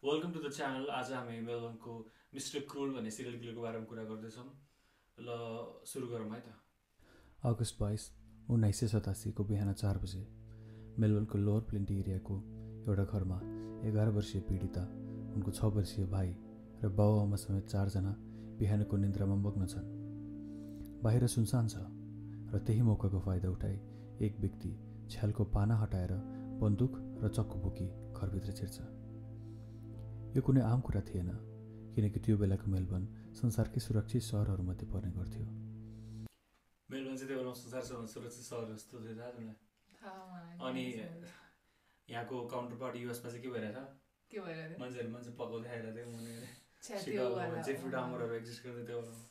Welcome to the channel. आज हामी मेलबर्नको mister cruel भन्ने सिरियल किलरको बारेमा कुरा गर्दैछौँ। ल सुरु गरौँ है त। अगस्त 22, 1987 बिहान 4 बजे मेलबर्नको लोअर प्लेन्टी एरियाको एउटा घरमा 11 वर्षीय पीडिता, उनको 6 वर्षीय भाइ र बाबुआमा समेत 4 जना बिहानको निन्द्रामा मग्न छन्। बाहिर सुनसान छ र त्यही मौकाको फाइदा उठाई एक व्यक्ति छ्यालको पाना हटाएर बन्दुक र चक्कु बोकी घरभित्र छिर्छ। यो कुनै आम कुरा थिएन, किनकि त्यो बेलाको मेलबर्न संसारकै सुरक्षित सहरहरूमध्ये पर्ने गर्थ्यो। मेलबर्न चाहिँ त्यो बेलामा संसार सबभन्दा सुरक्षित सहर जस्तो थियो थाहा तिमीलाई? अनि यहाँको काउन्टर पार्ट युएसमा चाहिँ के भइरहेछ? मान्छे पकाउँदै खाइरहेको थियो। जेफ्री डामरहरू एक्जिस्ट गर्दै त्यो बेलामा।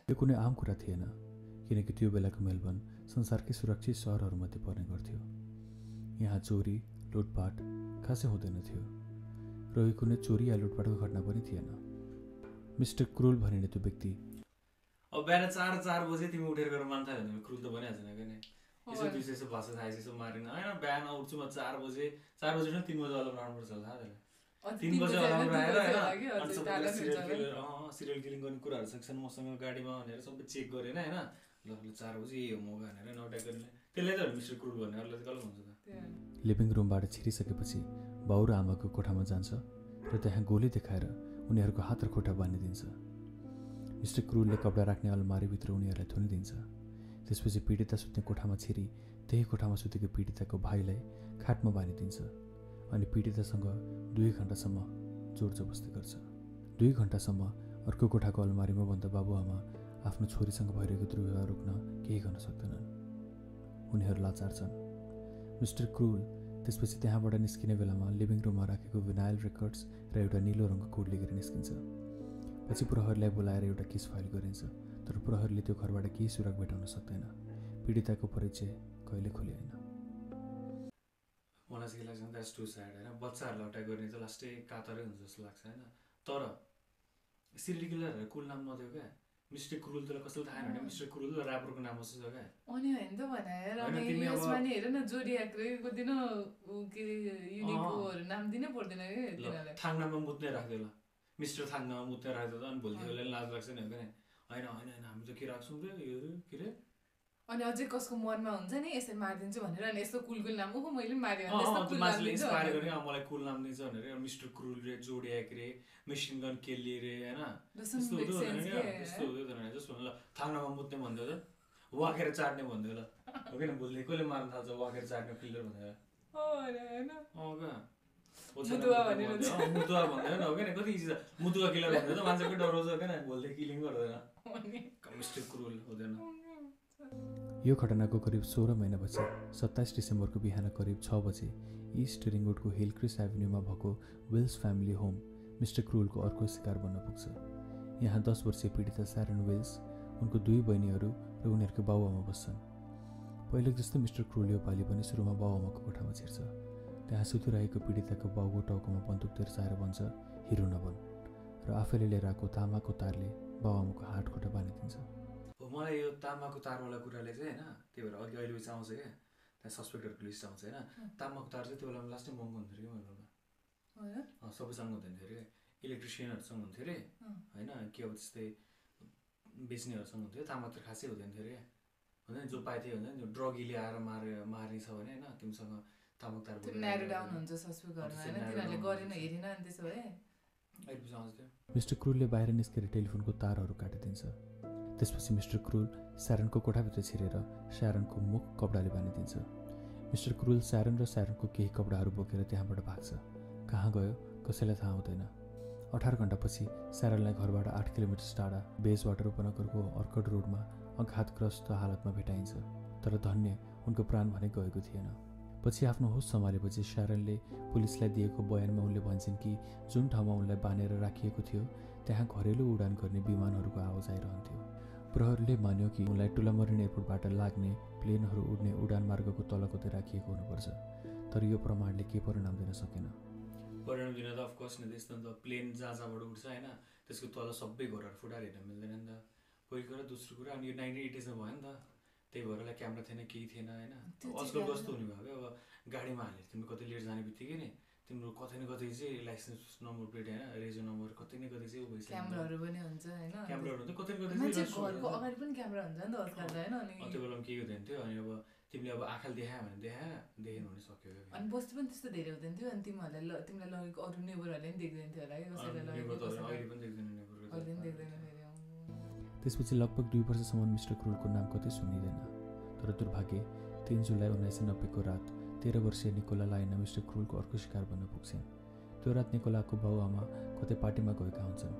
यो कुनै आम कुरा थिएन, किनकि त्यो बेलाको मेलबर्न संसारकै सुरक्षित सहरहरूमध्ये पर्ने गर्थ्यो। यहाँ चोरी लुटपाट खासै हुँदैन थियो र यो कुनै चोरी या लुटपाटको घटना पनि थिएन। मिस्टर क्रुल भनिने त्यो व्यक्ति अब बिहान 4 बजे तिमी उठेर गएर मान थाल्यो भने क्रुल त भनिहाल्छ नि किन? यसो 200 भाषा थाहा यसो मारिन होइन। बिहान उठ्छु म 4 बजे 3 बजे अलार्म राख्नुपर्छ होला थाहा त्यसलाई। 3 बजे अलार्म राखेर होइन सिरियल किलिङ गर्ने कुराहरू सक्छन् मसँग गाडीमा भनेर सबै चेक गरेन होइन। ल 4 बजे यही हो मौका भनेर नौटा गर्ने त्यसलाई त मिस्टर क्रुल भन्ने अरूलाई त कसले भन्छ त? लिभिङ रुमबाट छिरिसकेपछि बाउ र आमाको कोठामा जान्छ र त्यहाँ गोली देखाएर उनीहरूको हात र खुट्टा बाँधिदिन्छ। मिस्टर क्रुलले कपडा राख्ने अलमारीभित्र उनीहरूलाई थुनिदिन्छ। त्यसपछि पीडिता सुत्ने कोठामा छिरी त्यही कोठामा सुतेको पीडिताको भाइलाई खाटमा बाँधिदिन्छ अनि पीडितासँग 2 घन्टासम्म जोर जबस्ती गर्छ। 2 घन्टासम्म अर्को कोठाको अलमारीमा बन्द बाबुआमा आफ्नो छोरीसँग भइरहेको दुर्व्यवहार रोक्न केही गर्न सक्दैनन्। उनीहरू लाचार छन्। मिस्टर क्रुल त्यसपछि त्यहाँबाट निस्किने बेलामा लिभिङ रुममा राखेको भिनाइल रेकर्ड्स र एउटा निलो रङको कोड लिएर निस्किन्छ। पछि प्रहरीलाई बोलाएर एउटा केस फाइल गरिन्छ, तर प्रहरीले त्यो घरबाट केही सुराग भेटाउन सक्दैन। पीडिताको परिचय कहिले खोलिएन। मलाई चाहिँ के लाग्छ द्याट्स टु स्याड होइन। बच्चाहरूलाई अट्याक गर्ने त लास्टै कातरै हुन्छ जस्तो लाग्छ होइन। तर सिरियल किलरहरू कुल नाम नदियो क्या। मिस्टर क्रुल त कसैलाई थाहा होइन। मिस्टर क्रुल त ऱ्यापरको नाम जस्तो छ क्या। अनि होइन त भने यसमा नि हेर न जोडियाकको दिन के युनिकहरू नाम दिनै पर्दैन के थाङ्नामा मुत्ने राख्दै ल मिस्टर थाङ्नामा मुत्ने राख्दै त अनि भोलिको बेला लाज लाग्छ नि होइन हामी त के राख्छौँ रे यो के रे। अनि अझै कसको मनमा हुन्छ नि यसरी मारिदिन्छु भनेर अनि यस्तो कुल नाम ओहो मैले मारेँ मान्छेले इन्सपायर गर्ने मलाई कुल नाम दिन्छ भनेर मिस्टर क्रुल रे जोडियाक रे मेसिन गन केली रे होइन यस्तो हुँदैन जस्तो ल थाङ्नामा मुत्ने भन्दै त वाखेर चाट्ने भन्दै ल हो किन भोलि कसले मार्न थाल्छ वाखेर चाट्ने किलर भनेर मुतुवा भन्दैन हो किन कति इजी छ मुतुवा किलर भन्दै त मान्छेकै डराउँछ किन भोलि किलिङ गर्दैन मिस्टर क्रुल हुँदैन। यो घटनाको करिब 16 महिनापछि 27 डिसेम्बरको बिहान करिब 6 बजे इस्ट रिङवुडको हिलक्रिस्ट एभिन्यूमा भएको विल्स फ्यामिली होम मिस्टर क्रुलको अर्को शिकार बन्न पुग्छ। यहाँ 10 वर्षीय पीडिता स्यारन विल्स, उनको 2 बहिनीहरू र उनीहरूको बाबुआमा बस्छन्। पहिले जस्तै मिस्टर क्रुल यो पालि पनि सुरुमा बाबुआमाको कोठामा छिर्छ। त्यहाँ सुतिरहेको पीडिताको बाउको टाउकोमा बन्दुक तेर्साएर भन्छ हिरो नबन र आफैले लिएर आएको तामाको तारले बाबुआमाको हात खुट्टा बाँधिदिन्छ। मलाई यो तामाको तारवाला कुराले चाहिँ होइन त्यही भएर अघि अहिले पछि आउँछ क्या त्यहाँ सस्पेक्टहरूको लिस्ट आउँछ होइन। तामाको तार चाहिँ त्यो बेलामा लास्टै महँगो हुन्थ्यो कि मेरोमा सबैसँग हुँदैन थियो अरे इलेक्ट्रिसियनहरूसँग हुन्थ्यो अरे होइन के अब त्यस्तै बेच्नेहरूसँग हुन्थ्यो। तामाको तार खासै हुँदैन थियो अरे हुँदैन जो पाए थियो हुँदैन ड्रगीले आएर मार्ने छ भने होइन तिमीसँग तामाको तार मिस्टर क्रुलले बाहिर निस्केर टेलिफोनको तारहरू काटिदिन्छ। त्यसपछि मिस्टर क्रुल स्यारनको कोठाभित्र छिरेर स्यारनको मुख कपडाले बाँधिदिन्छ। मिस्टर क्रुल स्यारन र स्यारनको केही कपडाहरू बोकेर त्यहाँबाट भाग्छ। कहाँ गयो कसैलाई थाहा हुँदैन। 18 घन्टापछि स्यारनलाई घरबाट 8 किलोमिटर टाढा बेजवाटर उपनगरको अर्कड रोडमा आघातग्रस्त हालतमा भेटाइन्छ, तर धन्य उनको प्राण भने गएको थिएन। पछि आफ्नो होस सम्हालेपछि स्यारनले पुलिसलाई दिएको बयानमा उनले भन्छन् कि जुन ठाउँमा उनलाई बाँधेर राखिएको थियो त्यहाँ घरेलु उडान गर्ने विमानहरूको आवाज आइरहन्थ्यो। प्रहरीले मान्यो कि उनलाई टुलामरिन एयरपोर्टबाट लाग्ने प्लेनहरू उड्ने उडान मार्गको तलकोतै राखिएको हुनुपर्छ, तर यो प्रमाणले के परिणाम दिन सकेन। परिणाम दिन त अफकोर्स नि त्यस्तो नि त प्लेन जहाँबाट उड्छ होइन त्यसको तल सबै घरहरू फुटाएर हेर्न मिल्दैन नि त पहिलो कुरा। दोस्रो कुरा अनि यो 1980sमा भयो नि त त्यही भएर क्यामेरा थिएन केही थिएन होइन। आजकल कस्तो हुने भयो अब गाडीमा हालेर तिमी कतै लिएर जाने बित्तिकै नि तिम्रो कतै न कतै चाहिँ लाइसेन्स नम्बर प्लेट होइन रेजो नम्बर कतै न कतै चाहिँ क्यामेराहरू पनि हुन्छ होइन क्यामेराहरू हुन्छ कतै न कतै घरको अगाडि पनि क्यामेरा हुन्छ नि त आजकल होइन अनि त्यो बेलामा के हुँदैन थियो अनि अब तिमीले अब आँखाले देखायो भने देखेन भने सक्यो अनि बस्ती पनि त्यस्तो धेरै हुँदैन थियो अनि तिमीलाई लगेको अरू नेबरहरूले पनि देख्दैन थियो होला त्यसपछि लगभग 2 वर्षसम्म मिस्टर क्रुलको नाम कतै सुनिँदैन। तर दुर्भाग्य 3 जुलाई 1990 रात 13 वर्षीय निकोला लाइना मिस्टर क्रुलको अर्को शिकार बन्न पुग्छन्। त्यो रात निकोलाको बाउआमा कतै पार्टीमा गएका हुन्छन्।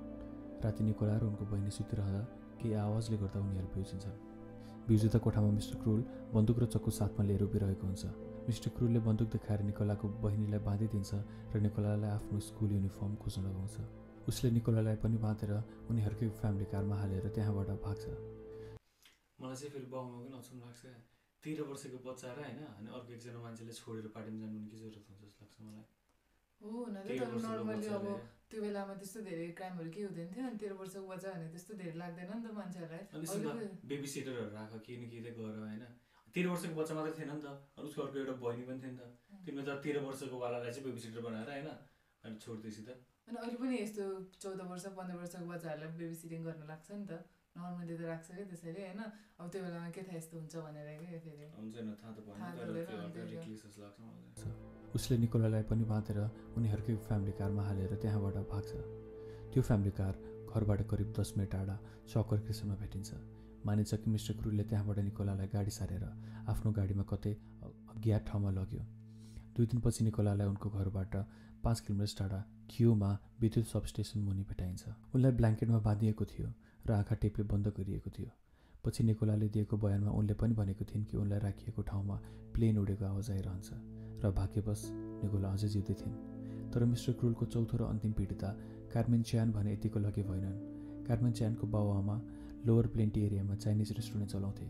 राति निकोला र उनको बहिनी सुतिरहँदा केही आवाजले गर्दा उनीहरू बिउजिन्छन्। बिउजिँदा कोठामा मिस्टर क्रुल बन्दुक र चक्कु साथमा लिएर उभिरहेको हुन्छ। मिस्टर क्रुलले बन्दुक देखाएर निकोलाको बहिनीलाई बाँधिदिन्छ र निकोलालाई आफ्नो स्कुल युनिफर्म खोज्न लगाउँछ। उसले निकोलालाई पनि बाँधेर उनीहरूकै फ्यामिली कारमा हालेर त्यहाँबाट भाग्छ। मलाई चाहिँ फेरि बाउमा पनि अचम्म लाग्छ 13 वर्षको बच्चा र होइन अनि अर्को एकजना मान्छेले छोडेर पार्टीमा जानु पनि के जरुरत हुन्छ जस्तो लाग्छ मलाई। हो हुन त तर नर्मली अब त्यो बेलामा त्यस्तो धेरै क्राइमहरू के हुँदैन थियो अनि 13 वर्षको बच्चा भने त्यस्तो धेरै लाग्दैन नि त मान्छेहरूलाई। बेबी सिटरहरू राख के न के गर होइन 13 वर्षको बच्चा मात्रै थिएन नि त अनि उसको अर्को एउटा बहिनी पनि थियो नि त तिमीले त 13 वर्षको वालालाई चाहिँ बेबी सिटर बनाएर होइन अनि छोड्दैछ त। अनि अहिले पनि यस्तो 14 वर्ष 15 वर्षको बच्चाहरूलाई बेबी सिटिङ गर्न लाग्छ नि त नर्मली त राख्छ क्या त्यसरी होइन अब त्यो बेलामा के थाहा यस्तो हुन्छ भनेर क्या फेरि उसले निकोलालाई पनि बाँधेर उनीहरूकै फ्यामिली कारमा हालेर त्यहाँबाट भाग्छ। त्यो फ्यामिली कार घरबाट करिब 10 मिनट टाढा चकर क्रिसनमा भेटिन्छ। मानिन्छ कि मिस्टर क्रुलले त्यहाँबाट निकोलालाई गाडी सारेर आफ्नो गाडीमा कतै अज्ञात ठाउँमा लग्यो। 2 दिनपछि निकोलालाई उनको घरबाट 5 किलोमिटर टाढा क्युमा विद्युत सबस्टेसन मुनि भेटाइन्छ। उनलाई ब्ल्याङ्केटमा बाँधिएको थियो र आँखा टेपले बन्द गरिएको थियो। पछि निकोलाले दिएको बयानमा उनले पनि भनेको थिइन् कि उनलाई राखिएको ठाउँमा प्लेन उडेको आवाज आइरहन्छ र भाग्यवश निकोला अझै जिउँदै थिइन्। तर मिस्टर क्रुलको चौथो र अन्तिम पीडिता कार्मेन च्यान भने यतिको लगे भएनन्। कार्मेन च्यानको बाउआमा लोवर प्लेन्टी एरियामा चाइनिज रेस्टुरेन्ट चलाउँथे।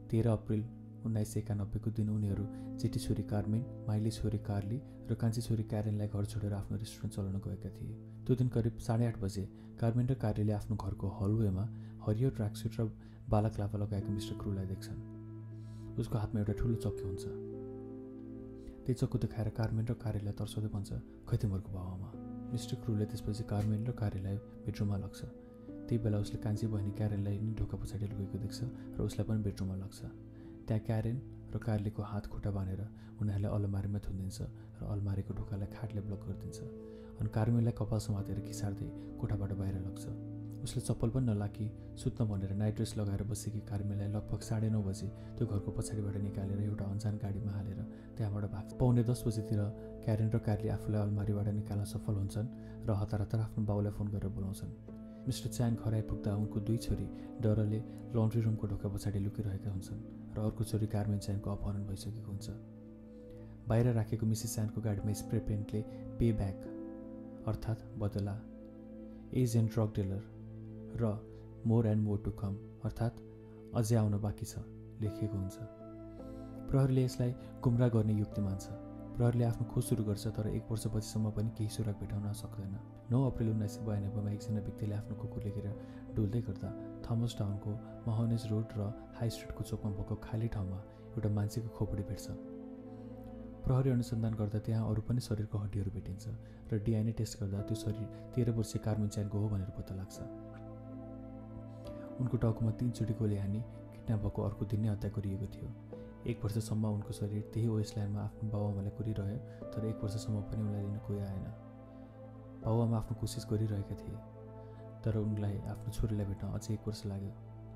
13 अप्रिल 1991 को दिन उनीहरू जेठी छोरी कार्मेन, माइली छोरी कार्ली र कान्छी छोरी क्यारेनलाई घर छोडेर आफ्नो रेस्टुरेन्ट चलाउन गएका थिए। त्यो दिन करिब 8:30 बजे कार्मेन र कार्लीले आफ्नो घरको हलवेमा हरियो ट्र्याकसुट र बालाक्लाभा लगाएको मिस्टर क्रुललाई देख्छन्। उसको हातमा एउटा ठुलो चक्की हुन्छ। त्यही चक्कु देखाएर कार्मेन र कार्लीलाई तर्साउँदै भन्छ खै तिमीहरूको बाउआमा। मिस्टर क्रुलले त्यसपछि कार्मेन र कार्लीलाई बेडरुममा लग्छ। त्यही बेला उसले कान्छी बहिनी क्यारेनलाई नि ढोका पछाडि लुकेको देख्छ र उसलाई पनि बेडरुममा लग्छ। त्यहाँ क्यारेन र कार्लीको हात खुट्टा बाँधेर उनीहरूलाई अलमारीमा थुनिदिन्छ र अलमारीको ढोकालाई खाटले ब्लक गरिदिन्छ अनि कार्मेनलाई कपाल समातेर खिसार्दै कोठाबाट बाहिर लग्छ। उसले चप्पल पनि नलागी सुत्न भनेर नाइट ड्रेस लगाएर बसेकी कार्मेनलाई लगभग 9:30 बजे त्यो घरको पछाडिबाट निकालेर एउटा अन्जान गाडीमा हालेर त्यहाँबाट भाग्छ। 9:45 बजेतिर क्यारेन र कार्ली आफूलाई अलमारीबाट निकाल्न सफल हुन्छन् र हतार हतार आफ्नो बाउलाई फोन गरेर बोलाउँछन्। मिस्टर च्यान घर आइपुग्दा उनको 2 छोरी डरले लन्ड्री रुमको ढोका पछाडि लुकिरहेका हुन्छन् र अर्को छोरी कार्मेन च्यानको अपहरण भइसकेको हुन्छ। बाहिर राखेको मिसेस च्यानको गाडीमा स्प्रे पेन्टले पे ब्याक अर्थात् बदला, एज एन्ड ड्रग डिलर र more and more to come अर्थात् अझै आउन बाँकी छ लेखिएको हुन्छ। प्रहरीले यसलाई गुमराह गर्ने युक्ति मान्छ। प्रहरीले आफ्नो खोज सुरु गर्छ तर 1 वर्षपछिसम्म पनि केही सुराग भेटाउन सक्दैन। 9 अप्रिल 1992 मा एकजना व्यक्तिले आफ्नो कुकुर लिएर डुल्दै गर्दा थमस टाउनको महनेज रोड र हाई स्ट्रिटको चोकमा भएको खाली ठाउँमा एउटा मान्छेको खोपडी भेट्छ। प्रहरी अनुसन्धान गर्दा त्यहाँ अरू पनि शरीरको हड्डीहरू भेटिन्छ र डिएनए टेस्ट गर्दा त्यो शरीर 13 वर्षीय कार्मेन च्यानको हो भनेर पत्ता लाग्छ। उनको टाउकोमा 3 चोटि गोली हानी किडन्याप भएको अर्को दिन नै हत्या गरिएको थियो। 1 वर्षसम्म उनको शरीर त्यही वेस्टल्यान्डमा आफ्नो बाउआमालाई कुरिरह्यो तर 1 वर्षसम्म पनि उनलाई लिन कोही आएन। बाउआमा आफ्नो कोसिस गरिरहेका थिए तर उनलाई आफ्नो छोरीलाई भेट्न अझै 1 वर्ष लाग्यो।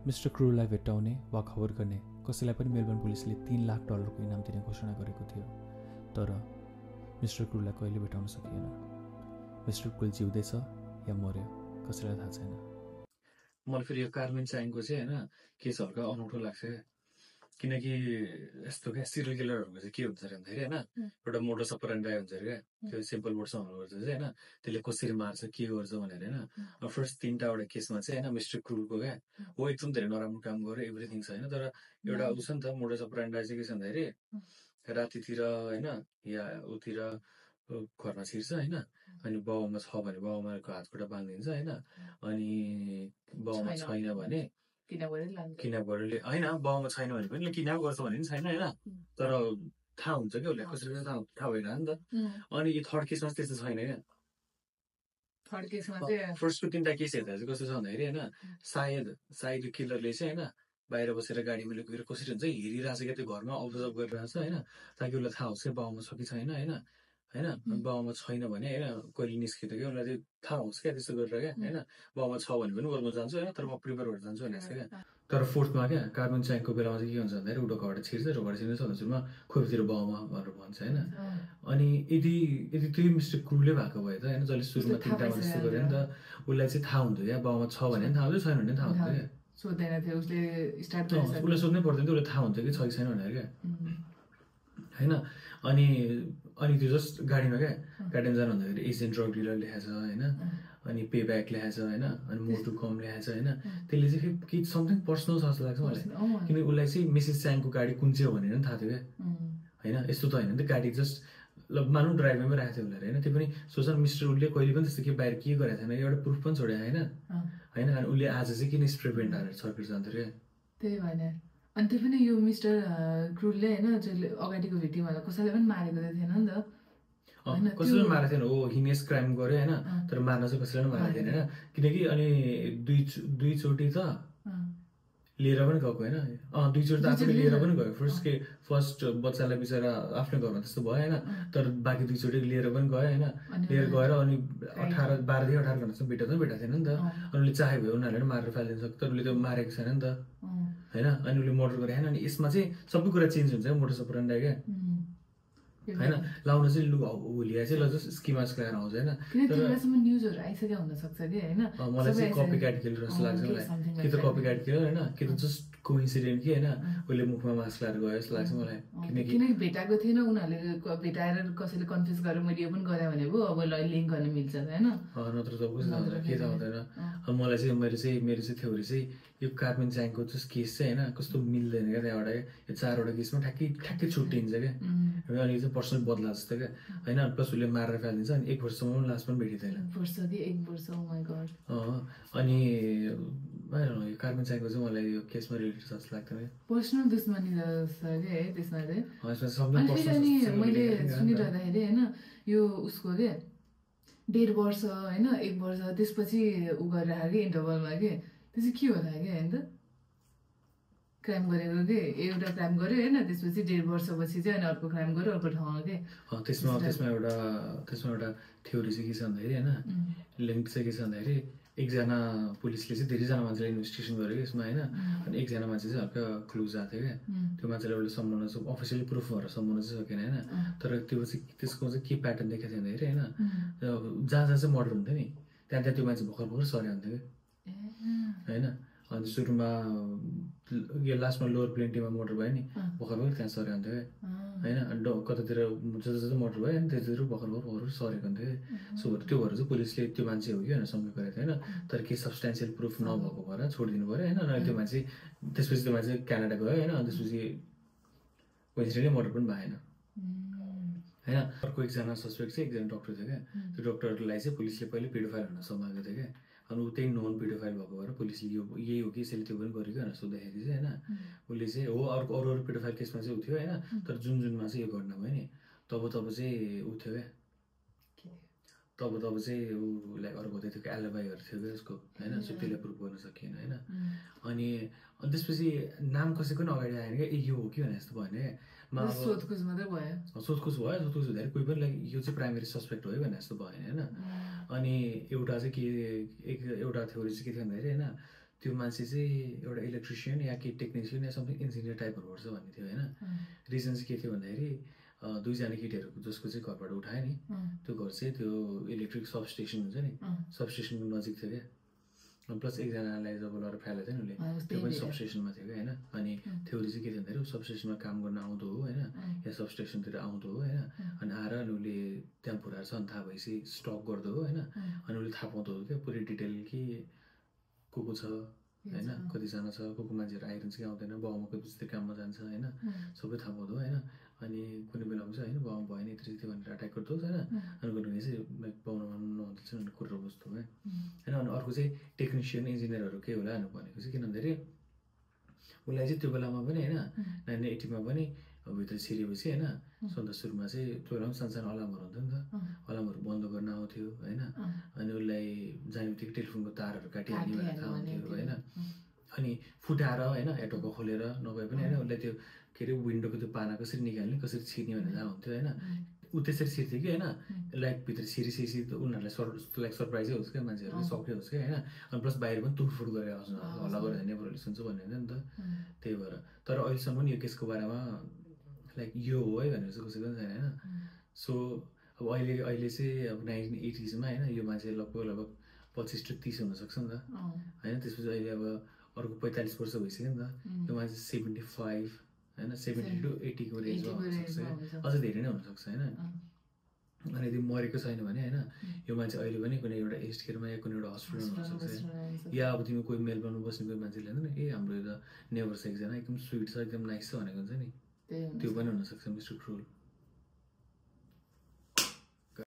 मिस्टर क्रुललाई भेट्टाउने वा खबर गर्ने कसैलाई पनि मेलबर्न पुलिसले $3 लाख को इनाम दिने घोषणा गरेको थियो तर मिस्टर क्रुललाई कहिले भेटाउन सकिएन। मिस्टर क्रुल जिउँदैछ या मर्यो कसैलाई थाहा छैन। मलाई फेरि यो कार्मेन च्यानको चाहिँ होइन केस हल्का अनौठो लाग्छ किनकि यस्तो क्या सिरियल किलरहरूको चाहिँ के हुन्छ अरे भन्दाखेरि होइन एउटा मोडस अपरेन्डी हुन्छ अरे क्या त्यो सिम्पल मोडस हुनुपर्छ चाहिँ होइन त्यसले कसरी मार्छ के गर्छ भनेर होइन। फर्स्ट 3टावटा केसमा चाहिँ होइन मिस्टर क्रुलको क्या हो एकदम धेरै नराम्रो काम गर्यो एभ्रिथिङ छ होइन तर एउटा उ छ नि त मोडस अपरेन्डी चाहिँ के छ भन्दाखेरि रातितिर होइन या उतिर घरमा छिर्छ होइन अनि बाउमा छ भने बाउमाको हात खुट्टा बाँधिदिन्छ होइन अनि बाउमा छैन भने किडन्याप गरेर होइन बाउमा छैन भने पनि किडन्याप गर्छ भने पनि छैन होइन तर थाहा हुन्छ क्या उसलाई कसरी थाहा भएन नि त। अनि यो थर्ड केसमा चाहिँ त्यस्तो छैन क्या। थर्ड केसमा चाहिँ फर्स्टको 3टा केस हेर्दा चाहिँ कस्तो छ भन्दाखेरि होइन, सायद किलरले चाहिँ होइन बाहिर बसेर गाडीमा लिएर कसरी हुन्छ हेरिरहेको छ क्या, त्यो घरमा अब्जर्भ गरिरहेको छ होइन, ताकि उसलाई थाहा होस् क्या बाउमा छ कि छैन होइन होइन। बाउमा छैन भने होइन कहिले निस्किँदा क्या उसलाई चाहिँ थाहा होस् क्या त्यस्तो गरेर क्या होइन। बाउमा छ भने पनि म जान्छु होइन, तर म प्रिपेयर भएर जान्छु भनेको छ क्या। तर फोर्थमा क्या कार्बन च्याङको बेलामा चाहिँ के हुन्छ भन्दाखेरि ऊ ढोकाबाट छिर्छ, ढोकाबाट छिर्नु छ सुरुमा खोपतिर बाउमा भनेर भन्छ होइन। अनि यदि त्यही मिस्टर क्रुले भएको भए त होइन, जसले सुरुमा 3टामा जस्तो गऱ्यो नि त, उसलाई चाहिँ थाहा हुन्थ्यो क्या बाउमा छ भने पनि थाहा हुन्थ्यो, छैन भने थाहा हुन्थ्यो क्या। सोध्दैन थियो उसले स्टार्ट उसलाई सोध्नै पर्दैन थियो, उसलाई थाहा हुन्थ्यो कि छ कि छैन भनेर क्या होइन। अनि त्यो जस्ट गाडीमा क्या गाडीमा जानु भन्दाखेरि एसियन ड्रग डिलर लेखाएको छ होइन, अनि पे ब्याक लेखाएको छ होइन, अनि मोर टु कम लेखाएको छ होइन। त्यसले चाहिँ के समथिङ पर्सनल छ जस्तो लाग्छ मलाई, किनकि उसलाई चाहिँ मिसेस च्याङको गाडी कुन चाहिँ हो भनेर पनि थाहा थियो क्या होइन। यस्तो त होइन नि त, गाडी जस्ट ल मानौँ ड्राइभरमै राखेको थियो उसले होइन, त्यो पनि सोच मिस्टर उसले कहिले पनि त्यस्तो के बाहिर के गरेको थिएन, एउटा प्रुफ पनि छोड्यो होइन होइन। अनि उसले आज चाहिँ किन स्प्रे पेन्ट हालेर सर्किट जान्थ्यो क्या, त्यही भएन। अनि त्यो पनि यो मिस्टर क्रुलले होइन जसले अगाडिको भिक्टिमहरूलाई कसैले पनि मारेको त थिएन नि त, कसैले मारेको थिएन हो, हिनेस क्राइम गर्यो होइन, तर मार्न चाहिँ कसैले पनि मारेको थिएन होइन। किनकि अनि दुईचोटि त लिएर पनि गएको होइन, दुईचोटि त आफूले लिएर पनि गयो। फर्स्ट बच्चालाई बिचरा आफ्नै घरमा त्यस्तो भयो होइन, तर बाँकी दुईचोटि लिएर पनि गयो होइन। लिएर गएर अनि 12 घन्टासम्म भेटाएको थिएन नि त। अनि उसले चाहे भयो उनीहरूले पनि मारेर फालिदिनु सक्छ, तर उसले त मारेको छैन नि त होइन। अनि उसले मर्डर गरेको होइन। अनि यसमा चाहिँ सबै कुरा चेन्ज हुन्छ क्या, मोटर सपरेन्डा क्या होइन। लाउन चाहिँ लु होलिया चाहिँ ल जस्ट स्किमा लगाएर आउँछ होइन। न्युजहरू आइसक्यो हुनसक्छ कि होइन, मलाई चाहिँ कपी क्याट किलर जस्तो लाग्छ मलाई, कि त कपी क्याट किलर होइन, कि त जस्ट कोइन्सिडेन्ट कि होइन, उसले मुखमा मास्क लगाएर गयो जस्तो लाग्छ मलाई। किनकि भेटाएको थिएन उनीहरूले, भेटाएर कसैले कन्फ्युज गरेर मैले यो पनि गरेँ भने पो अब लिङ्क गर्न मिल्छ होइन, नत्र त बुझ्दैन के त हुँदैन। मलाई चाहिँ मेरो चाहिँ थ्योरी चाहिँ यो कार्बन च्याङको जस्ट केस चाहिँ होइन कस्तो मिल्दैन क्या त्यहाँबाट, यो 4वटा केसमा ठ्याक्कै छुट्टिन्छ क्या। अनि चाहिँ पर्सनल बदला जस्तो क्या होइन। प्लस उसले मारेर फालिदिन्छ, अनि 1 वर्षसम्म पनि लास्ट पनि भेटिँदैन। अनि यो कार्बन च्याङको चाहिँ मलाई यो केसमा रिलेटेड जस्तो लाग्दैन क्या, पर्सनल दुश्मनी जस्तो कि है त्यसमा चाहिँ। अनि मैले सुनिरहँदाखेरि होइन यो उसको के 1.5 वर्ष होइन 1 वर्ष त्यसपछि उ गरेर कि इन्टरभलमा कि त्यो चाहिँ के होला कि होइन त, क्राइम गरेको कि एउटा क्राइम गर्यो होइन, त्यसपछि 1.5 वर्षपछि चाहिँ अनि अर्को क्राइम गर्यो अर्को ठाउँमा के। त्यसमा एउटा थ्योरी चाहिँ के छ भन्दाखेरि होइन, लिङ्क चाहिँ के छ भन्दाखेरि एकजना पुलिसले चाहिँ धेरैजना मान्छेलाई इन्भेस्टिगेसन गर्यो कि यसमा होइन। अनि एकजना मान्छे चाहिँ हल्का क्लुज आएको थियो क्या, त्यो मान्छेलाई उसले सम्झाउन चाहिँ अफिसियली प्रुफ भएर सम्झाउन चाहिँ सकेन होइन। तर त्यो चाहिँ त्यसको चाहिँ के प्याटर्न देखाएको थियो भन्दाखेरि होइन, जहाँ चाहिँ मर्डर हुन्थ्यो नि त्यहाँ त्यो मान्छे भर्खर सरे हुन्थ्यो कि होइन। अनि सुरुमा यो लास्टमा लोवर प्लेन्टीमा मोटर भयो नि, भर्खर त्यहाँ सरे हुन्थ्यो क्या होइन। अनि कतातिर जस्तो मोटर भयो अनि त्यतातिर भर्खर सरेको हुन्थ्यो कि। सो त्यो भएर चाहिँ पुलिसले त्यो मान्छे हो कि भनेर सम्झेको गरेको थियो होइन। तर केही सब्सटेन्सियल प्रुफ नभएको भएर छोडिदिनु पऱ्यो होइन। अनि त्यो मान्छे त्यसपछि त्यो मान्छे क्यानाडा गयो होइन। अनि त्यसपछि कोइन्सिडेन्टली मर्डर पनि भएन होइन। अर्को एकजना सस्पेक्ट चाहिँ एकजना डक्टर थियो क्या, त्यो डक्टरलाई चाहिँ पुलिसले पहिले पेडोफाइल हुन समाएको थियो क्या। अनि ऊ त्यही नोन पेडोफाइल भएको भएर पुलिसले यो यही हो कि यसैले त्यो पनि गरेको भनेर सोद्धाखेरि चाहिँ होइन, उसले चाहिँ हो अरू पेडोफाइल केसमा चाहिँ ऊ थियो होइन। तर जुनमा चाहिँ यो घटना भयो नि तब चाहिँ ऊ थियो क्या, तब चाहिँ उसलाई अर्को थियो कि एलिबाईहरू थियो क्या उसको होइन। सो त्यसलाई प्रुभ गर्न सकिएन होइन। अनि त्यसपछि नाम कसैको पनि अगाडि आएन क्या, यो हो कि भने जस्तो भएन क्या। सोधखोज मात्रै भयो, सोधखोज हुँदाखेरि कोही पनि लाइक यो चाहिँ प्राइमेरी सस्पेक्ट हो है भने जस्तो भएन होइन। अनि एउटा चाहिँ एउटा थ्योरी चाहिँ के थियो भन्दाखेरि होइन, त्यो मान्छे चाहिँ एउटा इलेक्ट्रिसियन या के टेक्निसियन या समथिङ इन्जिनियर टाइपहरू गर्छ भन्ने थियो होइन। रिजन चाहिँ के थियो भन्दाखेरि 2जना केटीहरूको जसको चाहिँ घरबाट उठायो नि, त्यो घर चाहिँ त्यो इलेक्ट्रिक सब स्टेसन हुन्छ नि, सब स्टेसनको नजिक थियो क्या। प्लस एकजनालाई जब लगेर फ्यालेको थियो नि उसले, त्यो पनि सब स्टेसनमा थियो क्या होइन। अनि थ्योरी चाहिँ के थियो भन्दाखेरि सब स्टेसनमा काम गर्न आउँदो हो होइन, या सब स्टेसनतिर आउँदो हो होइन। अनि आएर अनि उसले त्यहाँ पुऱ्याएर छ अनि थाहा भएपछि स्टक गर्दो हो होइन। अनि उसले थाहा पाउँदो हो क्या पुरै डिटेल कि को छ होइन, कतिजना छ, को मान्छेहरू आइरहन्छ कि आउँदैन, बाउमा कति काममा जान्छ होइन, सबै थाहा पाउँदो होइन। अनि कुनै बेला हुन्छ होइन बाउमा भएन यति भनेर अट्याक गर्दो होइन। अनि कुनै चाहिँ लाइक पाउनु नहुँदैछ भने कुरो बस्दो है होइन। अनि अर्को चाहिँ टेक्निसियन इन्जिनियरहरू के होला भनेको चाहिँ किन भन्दाखेरि उसलाई चाहिँ त्यो बेलामा पनि होइन 1980मा पनि अब भित्र छिरेपछि होइन सन्त सुरुमा चाहिँ त्यो बेला पनि सानो अलार्महरू हुन्थ्यो नि त, अलार्महरू बन्द गर्न आउँथ्यो होइन, अनि उसलाई जाने बित्तिकै टेलिफोनको तारहरू काटिहाल्ने भनेर थाहा हुन्थ्यो होइन, अनि फुटाएर होइन या ढोका खोलेर नभए पनि होइन उसलाई त्यो के अरे विन्डोको त्यो पाना कसरी निकाल्ने कसरी छिर्ने भनेर थाहा हुन्थ्यो होइन, ऊ त्यसरी छिर्थ्यो कि होइन, लाइक भित्र छिरिसकेपछि उनीहरूलाई लाइक सरप्राइजै होस् क्या, मान्छेहरूलाई सकै होस् क्या होइन, अनि प्लस बाहिर पनि तुरफुर गरेर आउँछ हल्ला गरेर नेबरहरूले सुन्छ भन्ने हुन्छ नि त, त्यही भएर। तर अहिलेसम्म यो केसको बारेमा लाइक यो हो है भनेर चाहिँ कसैको पनि छैन होइन। सो अब अहिले चाहिँ अब 1980s होइन यो मान्छे लगभग 25 to 30 हुनसक्छ नि त होइन, त्यसपछि अहिले अब अर्को 45 वर्ष भइसक्यो नि त, यो मान्छे 75 होइन 70 to 80 को रेन्जमा हुनसक्छ, अझ धेरै नै हुनसक्छ होइन। अनि यदि मरेको छैन भने होइन यो मान्छे अहिले पनि कुनै एउटा एज केयरमा या कुनै एउटा हस्पिटलमा हुनसक्छ, या अब तिमी कोही मेलबर्नमा बस्ने कोही मान्छेले हेर्दैन ए हाम्रो यो त नेबर छ एकजना एकदम स्विट छ एकदम नाइस छ भनेको हुन्छ नि, त्यो पनि हुनसक्छ मिस्टर क्रुल।